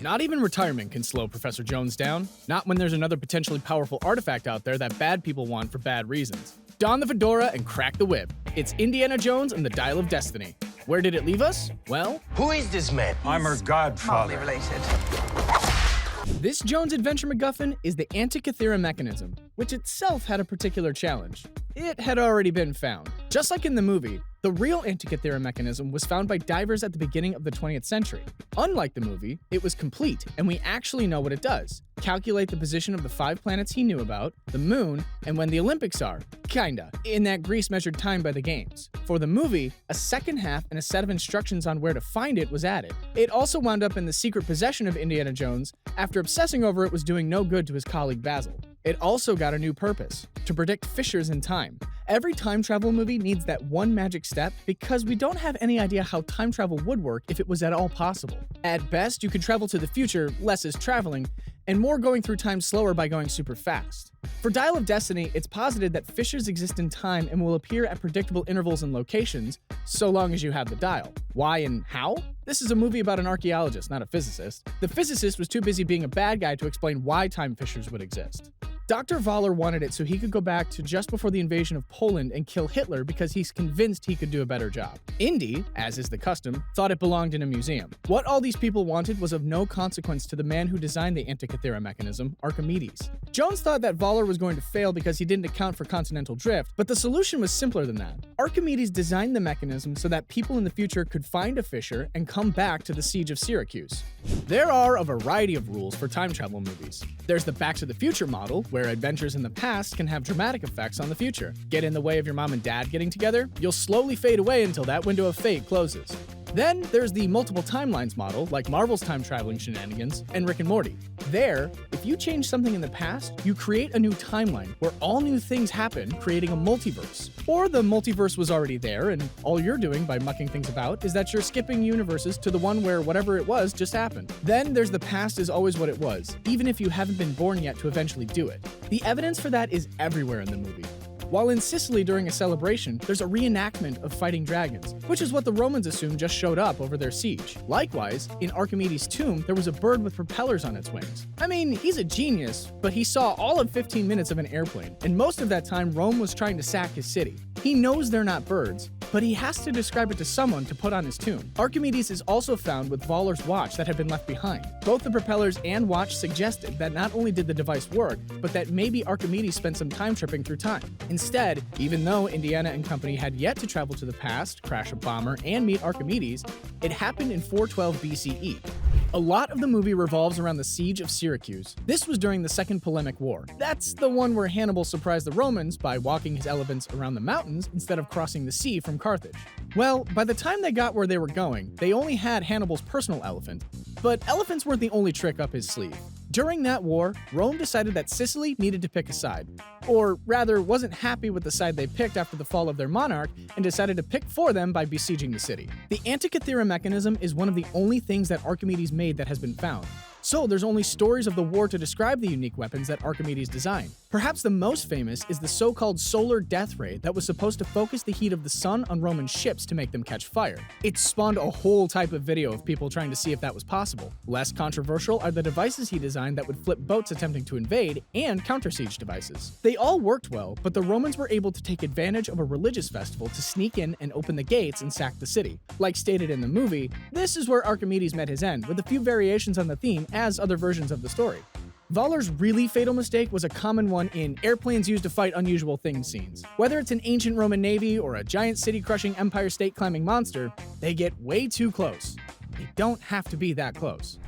Not even retirement can slow Professor Jones down. Not when there's another potentially powerful artifact out there that bad people want for bad reasons. Don the fedora and crack the whip. It's Indiana Jones and the Dial of Destiny. Where did it leave us? Well, who is this man? I'm her godfather. Hardly related. This Jones adventure MacGuffin is the Antikythera Mechanism, which itself had a particular challenge. It had already been found. Just like in the movie, the real Antikythera Mechanism was found by divers at the beginning of the 20th century. Unlike the movie, it was complete, and we actually know what it does. Calculate the position of the 5 planets he knew about, the moon, and when the Olympics are. Kinda. In that Greece measured time by the games. For the movie, a second half and a set of instructions on where to find it was added. It also wound up in the secret possession of Indiana Jones after obsessing over it was doing no good to his colleague Basil. It also got a new purpose, to predict fissures in time. Every time travel movie needs that one magic step because we don't have any idea how time travel would work if it was at all possible. At best, you could travel to the future, less is traveling, and more going through time slower by going super fast. For Dial of Destiny, it's posited that fissures exist in time and will appear at predictable intervals and locations, so long as you have the dial. Why and how? This is a movie about an archaeologist, not a physicist. The physicist was too busy being a bad guy to explain why time fissures would exist. Dr. Voller wanted it so he could go back to just before the invasion of Poland and kill Hitler because he's convinced he could do a better job. Indy, as is the custom, thought it belonged in a museum. What all these people wanted was of no consequence to the man who designed the Antikythera Mechanism, Archimedes. Jones thought that Voller was going to fail because he didn't account for continental drift, but the solution was simpler than that. Archimedes designed the mechanism so that people in the future could find a fissure and come back to the Siege of Syracuse. There are a variety of rules for time travel movies. There's the Back to the Future model, where adventures in the past can have dramatic effects on the future. Get in the way of your mom and dad getting together? You'll slowly fade away until that window of fate closes. Then there's the multiple timelines model, like Marvel's time-traveling shenanigans, and Rick and Morty. There, if you change something in the past, you create a new timeline where all new things happen, creating a multiverse. Or the multiverse was already there, and all you're doing by mucking things about is that you're skipping universes to the one where whatever it was just happened. Then there's the past is always what it was, even if you haven't been born yet to eventually do it. The evidence for that is everywhere in the movie. While in Sicily during a celebration, there's a reenactment of fighting dragons, which is what the Romans assumed just showed up over their siege. Likewise, in Archimedes' tomb, there was a bird with propellers on its wings. I mean, he's a genius, but he saw all of 15 minutes of an airplane, and most of that time Rome was trying to sack his city. He knows they're not birds, but he has to describe it to someone to put on his tomb. Archimedes is also found with Voller's watch that had been left behind. Both the propellers and watch suggested that not only did the device work, but that maybe Archimedes spent some time tripping through time. Instead, even though Indiana and company had yet to travel to the past, crash a bomber, and meet Archimedes, it happened in 412 BCE. A lot of the movie revolves around the Siege of Syracuse. This was during the Second Polemic War. That's the one where Hannibal surprised the Romans by walking his elephants around the mountains instead of crossing the sea from Carthage. Well, by the time they got where they were going, they only had Hannibal's personal elephant. But elephants weren't the only trick up his sleeve. During that war, Rome decided that Sicily needed to pick a side. Or rather, wasn't happy with the side they picked after the fall of their monarch and decided to pick for them by besieging the city. The Antikythera Mechanism is one of the only things that Archimedes made that has been found. So there's only stories of the war to describe the unique weapons that Archimedes designed. Perhaps the most famous is the so-called solar death ray that was supposed to focus the heat of the sun on Roman ships to make them catch fire. It spawned a whole type of video of people trying to see if that was possible. Less controversial are the devices he designed that would flip boats attempting to invade, and counter-siege devices. They all worked well, but the Romans were able to take advantage of a religious festival to sneak in and open the gates and sack the city. Like stated in the movie, this is where Archimedes met his end, with a few variations on the theme as other versions of the story. Voller's really fatal mistake was a common one in airplanes used to fight unusual things scenes. Whether it's an ancient Roman navy or a giant city-crushing Empire State climbing monster, they get way too close. They don't have to be that close.